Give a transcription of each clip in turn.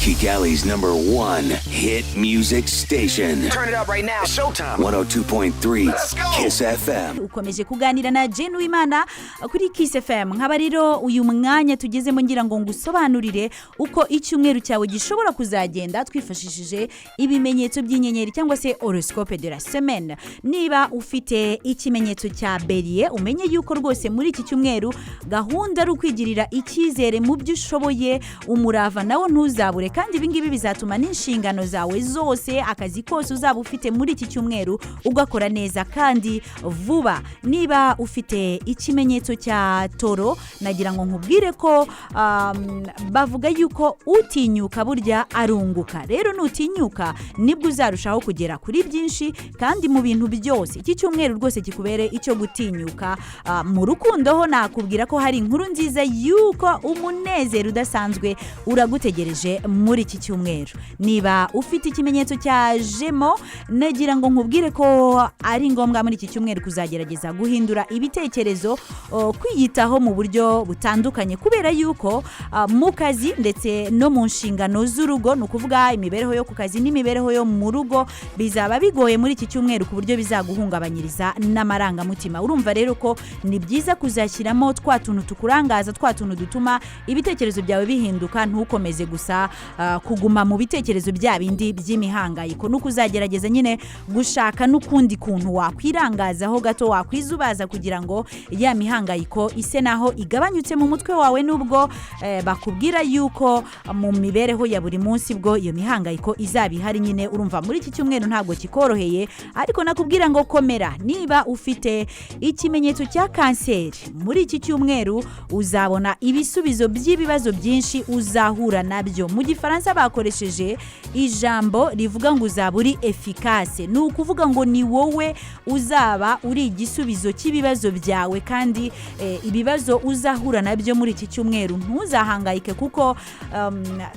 Kigali's #1 hit music station. Turn it up right now. Showtime. 102.3 Let's go. Kiss FM. ukomeje kuganira na Jane Wimana kuri Kiss FM. Nkaba rero uyu mwanya tugezemo ngira ngo ngusobanurire uko icyumweru cyawe gishobora kuzagenda twifashishije ibimenyetso by'inyenyeri cyangwa se horoscope de la semaine. Niba ufite ikimenyetso cya Bélier umenye yuko rwose muri iki cyumweru gahunda ari ukwigirira icyizere mu byo ushoboye, umurava nawo ntuzabure, kandi ibi ngibi bizatuma n'inshingano zawe zose, akazi kose uzaba ufite muri iki cyumweru ugakora neza kandi vuba. Niba ufite ikimenyetso cya Toro nagira ngo nkubwire ko bavuga yuko utinyuka burya arunguka. Rero nutinyuka nibwo uzarushaho kugera kuri byinshi kandi mu bintu byose. Iki cyumweru rwose kikubere icyo gutinyuka. Mu rukundo ho nakubwira ko hari inkuru nziza yuko umunezero udasanzwe uragutegereje muri iki cyumweru. Niba ufite ikimenyetso cya Gémeaux nagira ngo nkubwire ko ari ngombwa muri iki cyumweru kuzagerageza guhindura ibitekerezo, kwiyitaho mu buryo butandukanye, kubera yuko mu kazi ndetse no mu nshingano z'urugo, ni ukuvuga imibereho yo ku kazi n'imibereho yo mu rugo, bizaba bigoye muri iki cyumweru ku buryo bizaguhungabanyiriza n'amarangamutima. Urumva rero ko ni byiza kuzashyiramo twa tuntu tukurangaza, twa tuntu dutuma ibitekerezo byawe bihinduka, ntukomeze gusa kuguma mu bitekerezo bya bindi by'imihangayiko. Nuko uzagerageza nyine gushaka n'ukundi kuntu wakwirangazaho gato, wakwizubaza kugira ngo ya mihangayiko ise naho igabanyutse mu mutwe wawe. Nubwo bakubwira yuko mu mibereho ya buri munsi bwo iyo mihangayiko izaba ihari nyine, urumva muri iki cyumweru ntabwo kikoroheye, ariko nakubwira ngo komera. Niba ufite ikimenyetso cya kanseri muri iki cyumweru uzabona ibisubizo by'ibibazo byinshi uzahura nabyo. Mu gifaransa bakoresheje ijambo rivuga ngo uzaba uri efficace, ni ukuvuga ngo ni wowe uzaba uri igisubizo cy'ibibazo byawe, kandi ibibazo uzahura nabyo muri iki cyumweru ntuzahangayike kuko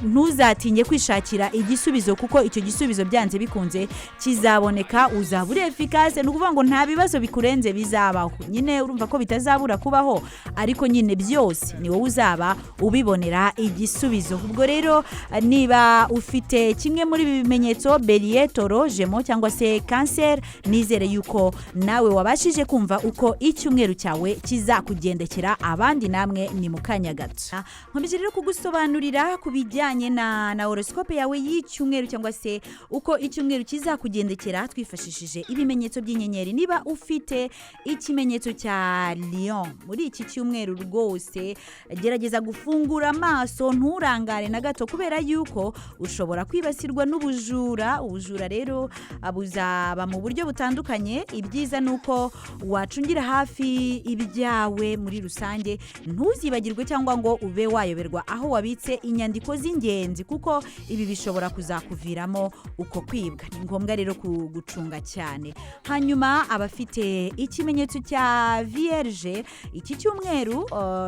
ntuzatinye kwishakira igisubizo, kuko icyo gisubizo byanze bikunze kizaboneka. Uzaba uri efficace, ni ukuvuga ngo nta bibazo bikurenze bizabaho. Nyine urumva ko bitazabura kubaho, ariko nyine byose ni wowe uzaba ubibonera igisubizo. Ubwo rero niba ufite kimwe muri ibi bimenyetso Bélier, Toro, Gémeaux cyangwa se Cancer, nizere yuko nawe wabashije kumva uko icyumweru cyawe kizakugendekera. Abandi namwe ni mu kanya gato nkomeje rero kugusobanurira ku bijyanye na horoscope yawe y'icyumweru, cyangwa se uko icyumweru kizakugendekera twifashishije ibimenyetso by'inyenyeri. Niba ufite ikimenyetso cya Lion muri iki cyumweru rwose gerageza gufungura amaso, nturangare na gato, kubera yuko ushobora kwibasirwa n'ubujura. Ubujura rero buzaba mu buryo butandukanye. Ibyiza ni uko wacungira hafi ibyawe muri rusange, ntuzibagirwe cyangwa ngo ube wayoberwa aho wabitse inyandiko z'ingenzi, kuko ibi bishobora kuzakuviramo uko kwibwa. Ni ngombwa rero gucunga cyane. Hanyuma abafite ikimenyetso cya Vierge, iki cyumweru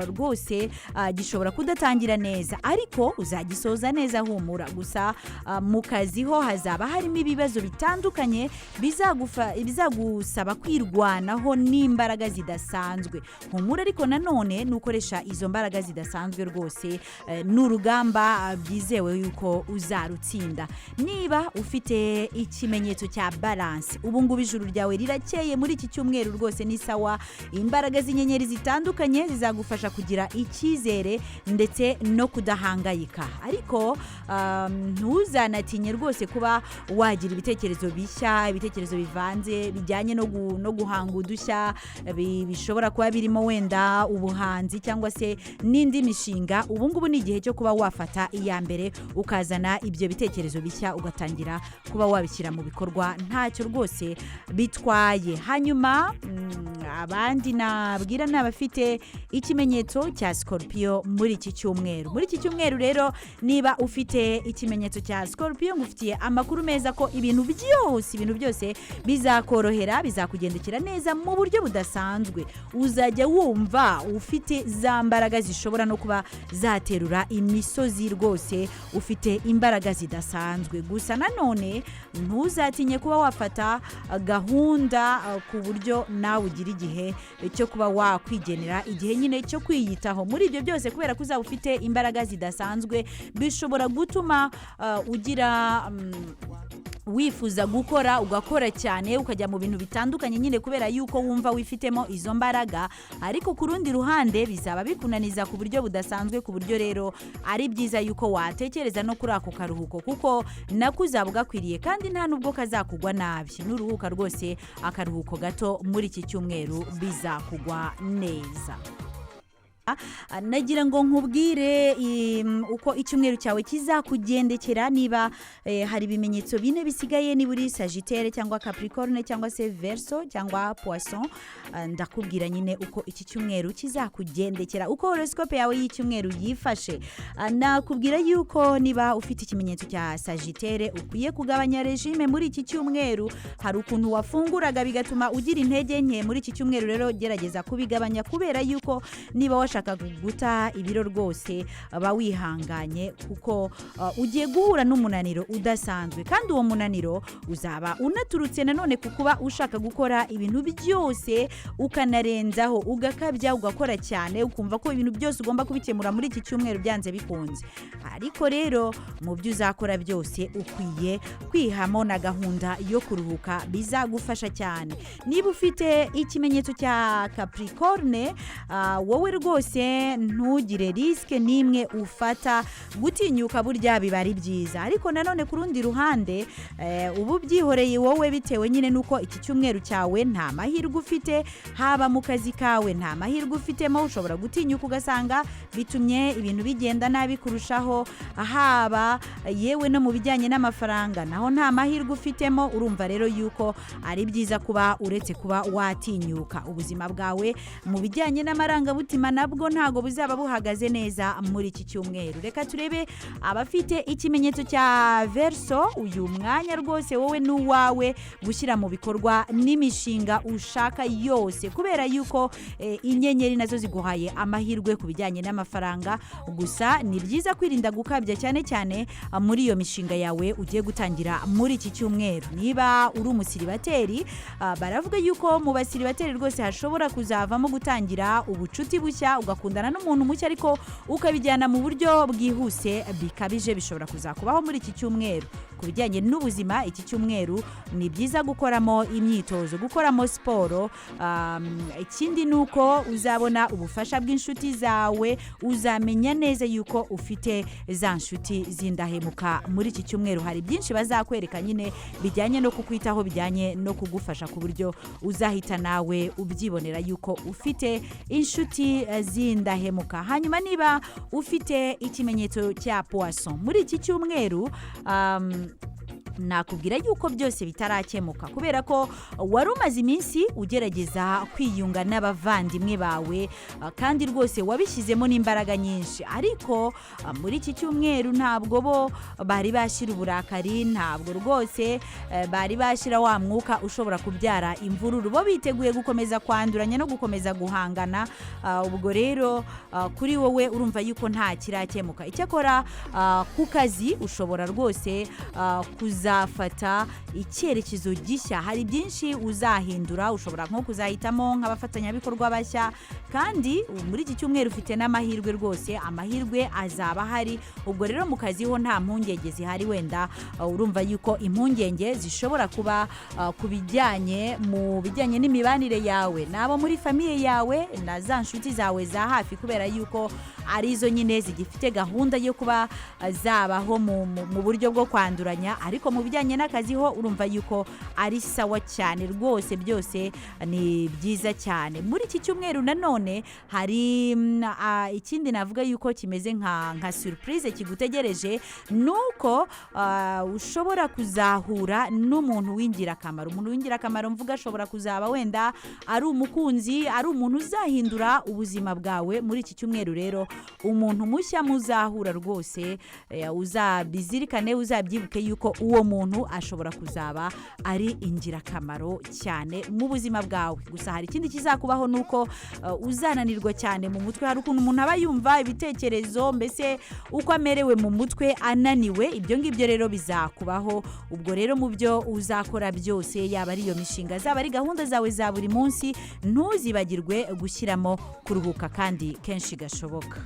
rwose gishobora kudatangira neza, ariko uzagisoza neza, humura. Gusa mu kazi ho hazaba harimo ibibazo bitandukanye bizagusaba kwirwanaho n'imbaraga zidasanzwe. Humura, ariko nanone nukoresha izo mbaraga zidasanzwe rwose n'urugamba byizewe yuko uzarutsinda. Niba ufite ikimenyetso cya Balance, ubu ngubu ijuru ryawe rirakeye muri iki cyumweru rwose ni sawa. Imbaraga z'inyenyeri zitandukanye zizagufasha kugira icyizere ndetse no kudahangayika, ariko ntuzanatinye rwose kuba wagira ibitekerezo bishya, ibitekerezo bivanze bijyanye no guhanga udushya, bishobora kuba birimo wenda ubuhanzi cyangwa se n'indi mishinga. Ubu ngubu ni igihe cyo kuba wafata iya mbere ukazana ibyo bitekerezo bishya, ugatangira kuba wabishyira mu bikorwa, ntacyo rwose bitwaye. Hanyuma abandi nabwira n'abafite ikimenyetso cya Scorpio muri iki cyumweru. Muri iki cyumweru rero niba ufite ikimenyetso cya Scorpio, ngufitiye amakuru meza ko ibintu byose bizakorohera, bizakugendekera neza mu buryo budasanzwe. Uzajya wumva ufite za mbaraga zishobora no kuba zaterura imisozi rwose, ufite imbaraga zidasanzwe. Gusa nanone ntuzatinye kuba wafata gahunda ku buryo nawe ugira igihe n'igihe cyo kuba wakwigenera igihe nyine cyo kwiyitaho. Muri ibyo byose kubera ko uzaba ufite imbaraga zidasanzwe bishobora gutuma ugira wifuza gukora ugakora cyane ukajya mu bintu bitandukanye nyine kubera yuko wumva wifitemo izo mbaraga, ariko ku rundi ruhande bizaba bikunaniza ku buryo budasanzwe, ku buryo rero ari byiza yuko watekereza no kuri ako karuhuko kuko nako uzaba ugakwiriye kandi nta nubwo kazakugwa nabi. Nuruhuka rwose akaruhuko gato muri iki cyumweru bizakugwa neza. Nagira ngo nkubwire uko icyumweru cyawe kizakugendekera. Niba hari ibimenyetso bine bisigaye, niba uri Sagittaire cyangwa Capricorne cyangwa se Verseau cyangwa Poisson, ndakubwira nyine uko iki cyumweru kizakugendekera, uko horoscope yawe y'icyumweru yifashe. Nakubwira yuko niba ufite ikimenyetso cya Sagittaire ukwiye kugabanya regime muri iki cyumweru. Hari ukuntu wafunguraga bigatuma ugira intege nke. Muri iki cyumweru rero gerageza kubigabanya kubera yuko niba washaka guta ibiro rwose aba wihanganye kuko ugiye guhura n'umunaniro udasanzwe, kandi uwo munaniro uzaba unaturutse nanone kukuba ushaka gukora ibintu byose ukanarenzaho ugakabya ugakora cyane ukumva ko ibintu byose ugomba kubikemura muri iki cyumweru byanze bikunze. Ariko rero mu byo uzakora byose ukwiye kwihamo na gahunda yo kuruhuka, bizagufasha cyane. Niba ufite ikimenyetso cya Capricorne, wowe rwose ntugire riske nimwe ufata. Gutinyuka burya biba ari byiza, ariko nanone ku rundi ruhande ubu byihoreye wowe bitewe nyine nuko iki cyumweru cyawe nta mahirwe ufite, haba mu kazi kawe nta mahirwe ufitemo. Ushobora gutinyuka ugasanga bitumye ibintu bigenda nabi kurushaho, haba yewe no mu bijyanye n'amafaranga naho nta mahirwe ufitemo. Urumva rero yuko ari byiza kuba uretse kuba watinyuka. Ubuzima bwawe mu bijyanye n'amarangamutima nabwo ntago buzaba buhagaze neza muri iki cyumweru. Reka turebe abafite ikimenyetso cya Verseau. Uyu mwanya rwose wowe n'uwawe gushyira mu bikorwa n'imishinga ushaka yose, kubera yuko inyenyeri nazo ziguhaye amahirwe ku bijyanye n'amafaranga. Gusa ni byiza kwirinda gukabya cyane cyane muri iyo mishinga yawe ugiye gutangira muri iki cyumweru. Niba uri umusiribateri, baravuga yuko mu basiribateri rwose hashobora kuzavamo gutangira ubucuti bushya, ugakundana n'umuntu mushya ariko ukabijyana mu buryo bwihuse bikabije. Bishobora kuzakubaho muri iki cyumweru. Ku bijyanye n'ubuzima, iki cyumweru ni byiza gukoramo imyitozo, gukoramo siporo. Ikindi nuko uzabona ubufasha bw'inshuti zawe, uzamenya neza yuko ufite za nshuti zindahemuka muri iki cyumweru. Hari byinshi bazakwereka nyine bijyanye no kukwitaho, bijyanye no kugufasha ku buryo uzahita nawe ubyibonera yuko ufite inshuti zindahemuka. Hanyuma niba ufite ikimenyetso cya Poisson muri iki cyumweru, nakubwira yuko byose bitarakemuka kubera ko wari umaze iminsi ugerageza kwiyunga n'abavandimwe bawe, kandi rwose wabishyizemo n'imbaraga nyinshi, ariko muri iki cyumweru ntabwo bo bari bashyira uburakari, ntabwo rwose bari bashyira wa mwuka ushobora kubyara imvururu. Bo biteguye gukomeza kwanduranya no gukomeza guhangana. Ubwo rero kuri wowe urumva yuko nta kirakemuka. Icyakora ku kazi ushobora rwose kuzafata icyerekezo gishya. Hari byinshi uzahindura, ushobora nko kuzahitamo nk'abafatanyabikorwa bashya, kandi muri iki cyumweru ufite n'amahirwe rwose, amahirwe azaba hari. Ubwo rero mu kazi ho nta mpungenge zihari. Wenda urumva yuko impungenge zishobora kuba ku bijyanye n'imibanire yawe n'abo muri famiye yawe na za nshuti zawe za hafi, kubera yuko arizo nyine zigifite gahunda yo kuba zabaho mu buryo bwo kwanduranya. Ariko mu bijyanye n'akazi ho urumva yuko ari sawa cyane rwose, byose ni byiza cyane. Muri iki cyumweru nanone hari ikindi navuga yuko kimeze nka surprise kigutegereje, nuko ushobora kuzahura n'umuntu w'ingirakamaro. Umuntu w'ingirakamaro mvuga ashobora kuzaba wenda ari umukunzi, ari umuntu uzahindura ubuzima bwawe muri iki cyumweru. Rero umuntu mushya muzahura rwose uzabizirikane, uzabyibuke yuko uwo uwo muntu ashobora kuzaba ari ingirakamaro cyane mu buzima bwawe. Gusa hari ikindi kizakubaho nuko uzananirwa cyane mu mutwe. Hari ukuntu umuntu aba yumva ibitekerezo mbese uko amerewe mu mutwe ananiwe. Ibyo ngibyo rero bizakubaho. Ubwo rero mu byo uzakora byose, yaba ari iyo mishinga, zaba ari gahunda zawe za buri munsi, ntuzibagirwe gushyiramo kuruhuka kandi kenshi gashoboka.